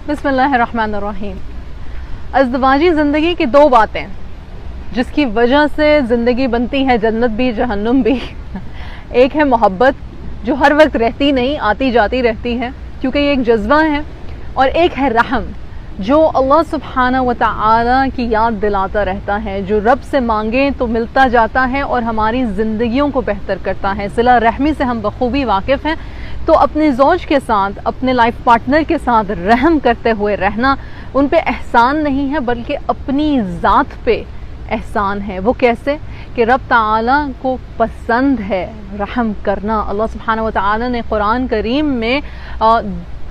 بسم اللہ الرحمن الرحیم۔ ازدواجی زندگی کی دو باتیں جس کی وجہ سے زندگی بنتی ہے جنت بھی جہنم بھی، ایک ہے محبت جو ہر وقت رہتی نہیں، آتی جاتی رہتی ہے کیونکہ یہ ایک جذبہ ہے، اور ایک ہے رحم جو اللہ سبحانہ و تعالی کی یاد دلاتا رہتا ہے، جو رب سے مانگیں تو ملتا جاتا ہے اور ہماری زندگیوں کو بہتر کرتا ہے۔ صلہ رحمی سے ہم بخوبی واقف ہیں، تو اپنے زوج کے ساتھ، اپنے لائف پارٹنر کے ساتھ رحم کرتے ہوئے رہنا ان پہ احسان نہیں ہے بلکہ اپنی ذات پہ احسان ہے۔ وہ کیسے؟ کہ رب تعالیٰ کو پسند ہے رحم کرنا۔ اللہ سبحانہ و تعالیٰ نے قرآن کریم میں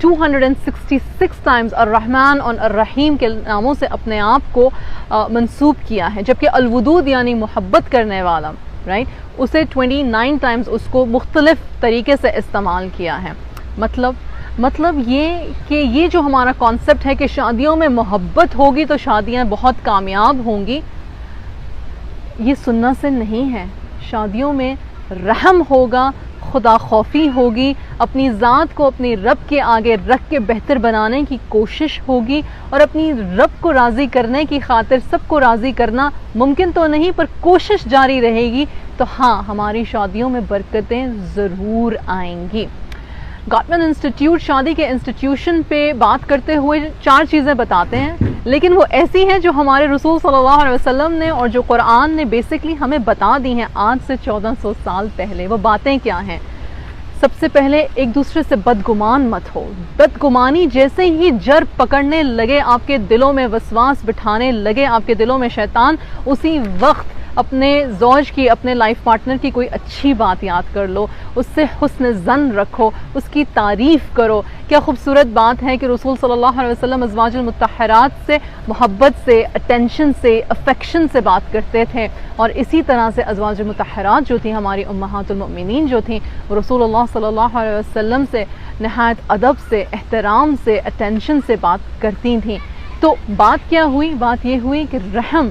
266 ٹائمز الرحمن اور الرحیم کے ناموں سے اپنے آپ کو منسوب کیا ہے، جبکہ الودود یعنی محبت کرنے والا، رائٹ، اسے 29 ٹائمز اس کو مختلف طریقے سے استعمال کیا ہے۔ مطلب یہ کہ یہ جو ہمارا کانسیپٹ ہے کہ شادیوں میں محبت ہوگی تو شادیاں بہت کامیاب ہوں گی، یہ سننا سے نہیں ہے۔ شادیوں میں رحم ہوگا، خدا خوفی ہوگی، اپنی ذات کو اپنی رب کے آگے رکھ کے بہتر بنانے کی کوشش ہوگی، اور اپنی رب کو راضی کرنے کی خاطر سب کو راضی کرنا ممکن تو نہیں پر کوشش جاری رہے گی، تو ہاں ہماری شادیوں میں برکتیں ضرور آئیں گی۔ گاٹمن انسٹیٹیوٹ شادی کے انسٹیٹیوشن پہ بات کرتے ہوئے 4 چیزیں بتاتے ہیں، لیکن وہ ایسی ہیں جو ہمارے رسول صلی اللہ علیہ وسلم نے اور جو قرآن نے بیسکلی ہمیں بتا دی ہیں آج سے 1400 سال پہلے۔ وہ باتیں کیا ہیں؟ سب سے پہلے ایک دوسرے سے بدگمان مت ہو۔ بدگمانی جیسے ہی جر پکڑنے لگے، آپ کے دلوں میں وسواس بٹھانے لگے، آپ کے دلوں میں شیطان، اسی وقت اپنے زوج کی، اپنے لائف پارٹنر کی کوئی اچھی بات یاد کر لو، اس سے حسن ظن رکھو، اس کی تعریف کرو۔ کیا خوبصورت بات ہے کہ رسول صلی اللہ علیہ وسلم ازواج المطہرات سے محبت سے، اٹینشن سے، افیکشن سے بات کرتے تھے، اور اسی طرح سے ازواج المطہرات جو تھیں، ہماری امہات المؤمنین جو تھیں، وہ رسول اللہ صلی اللہ علیہ وسلم سے نہایت ادب سے، احترام سے، اٹینشن سے بات کرتی تھیں۔ تو بات کیا ہوئی؟ بات یہ ہوئی کہ رحم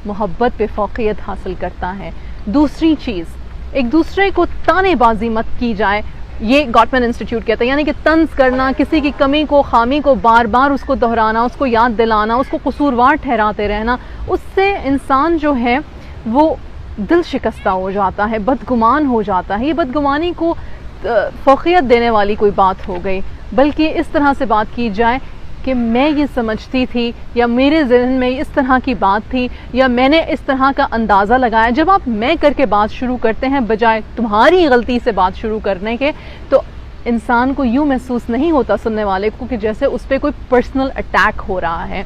محبت پہ فوقیت حاصل کرتا ہے۔ دوسری چیز، ایک دوسرے کو تانے بازی مت کی جائے، یہ گاٹمن انسٹیٹیوٹ کہتا ہے، یعنی کہ طنز کرنا، کسی کی کمی کو، خامی کو بار بار اس کو دہرانا، اس کو یاد دلانا، اس کو قصوروار ٹھہراتے رہنا، اس سے انسان جو ہے وہ دل شکستہ ہو جاتا ہے، بدگمان ہو جاتا ہے۔ یہ بدگمانی کو فوقیت دینے والی کوئی بات ہو گئی، بلکہ اس طرح سے بات کی جائے کہ میں یہ سمجھتی تھی، یا میرے ذہن میں اس طرح کی بات تھی، یا میں نے اس طرح کا اندازہ لگایا۔ جب آپ میں کر کے بات شروع کرتے ہیں بجائے تمہاری غلطی سے بات شروع کرنے کے، تو انسان کو یوں محسوس نہیں ہوتا، سننے والے کو، کہ جیسے اس پہ کوئی پرسنل اٹیک ہو رہا ہے۔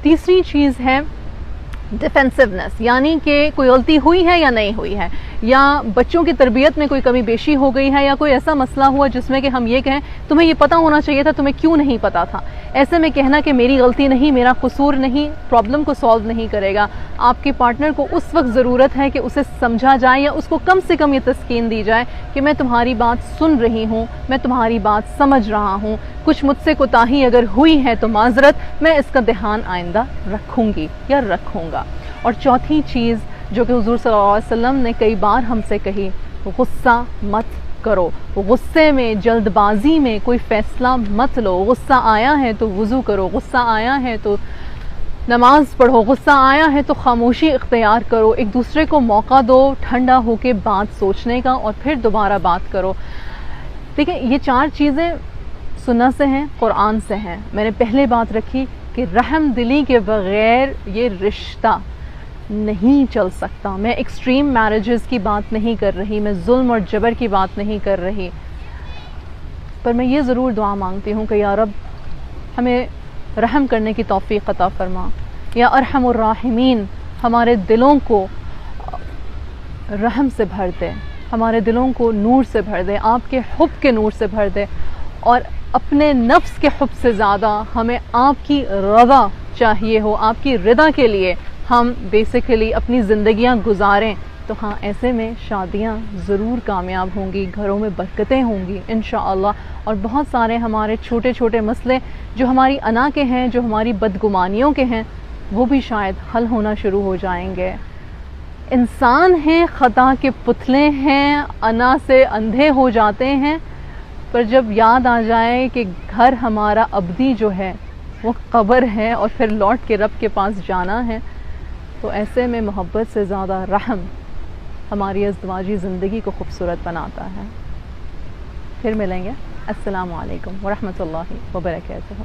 تیسری چیز ہے ڈیفینسونیس، یعنی کہ کوئی غلطی ہوئی ہے یا نہیں ہوئی ہے، یا بچوں کی تربیت میں کوئی کمی بیشی ہو گئی ہے، یا کوئی ایسا مسئلہ ہوا جس میں کہ ہم یہ کہیں تمہیں یہ پتہ ہونا چاہیے تھا، تمہیں کیوں نہیں پتہ تھا۔ ایسے میں کہنا کہ میری غلطی نہیں، میرا قصور نہیں، پرابلم کو سالو نہیں کرے گا۔ آپ کے پارٹنر کو اس وقت ضرورت ہے کہ اسے سمجھا جائے، یا اس کو کم سے کم یہ تسکین دی جائے کہ میں تمہاری بات سن رہی ہوں، میں تمہاری بات سمجھ رہا ہوں، کچھ مجھ سے کوتاہی اگر ہوئی ہے تو معذرت، میں اس کا دھیان آئندہ رکھوں گی یا رکھوں گا۔ اور چوتھی چیز جو کہ حضور صلی اللہ علیہ وسلم نے کئی بار ہم سے کہی، غصہ مت کرو۔ غصے میں، جلد بازی میں کوئی فیصلہ مت لو۔ غصہ آیا ہے تو وضو کرو، غصہ آیا ہے تو نماز پڑھو، غصہ آیا ہے تو خاموشی اختیار کرو، ایک دوسرے کو موقع دو ٹھنڈا ہو کے بات سوچنے کا، اور پھر دوبارہ بات کرو۔ دیکھیں، یہ 4 چیزیں سنت سے ہیں، قرآن سے ہیں۔ میں نے پہلے بات رکھی کہ رحم دلی کے بغیر یہ رشتہ نہیں چل سکتا۔ میں ایکسٹریم میرجز کی بات نہیں کر رہی، میں ظلم اور جبر کی بات نہیں کر رہی، پر میں یہ ضرور دعا مانگتی ہوں کہ یا رب ہمیں رحم کرنے کی توفیق عطا فرما، یا ارحم الراحمین ہمارے دلوں کو رحم سے بھر دے، ہمارے دلوں کو نور سے بھر دے، آپ کے حب کے نور سے بھر دے، اور اپنے نفس کے حب سے زیادہ ہمیں آپ کی رضا چاہیے ہو، آپ کی رضا کے لیے ہم بیسیکلی اپنی زندگیاں گزاریں۔ تو ہاں، ایسے میں شادیاں ضرور کامیاب ہوں گی، گھروں میں برکتیں ہوں گی انشاءاللہ، اور بہت سارے ہمارے چھوٹے چھوٹے مسئلے جو ہماری انا کے ہیں، جو ہماری بدگمانیوں کے ہیں، وہ بھی شاید حل ہونا شروع ہو جائیں گے۔ انسان ہیں، خطا کے پتلے ہیں، انا سے اندھے ہو جاتے ہیں، پر جب یاد آ جائے کہ گھر ہمارا ابدی جو ہے وہ قبر ہے اور پھر لوٹ کے رب کے پاس جانا ہے. تو ایسے میں محبت سے زیادہ رحم ہماری ازدواجی زندگی کو خوبصورت بناتا ہے. پھر ملیں گے. السلام علیکم ورحمۃ اللہ وبرکاتہ.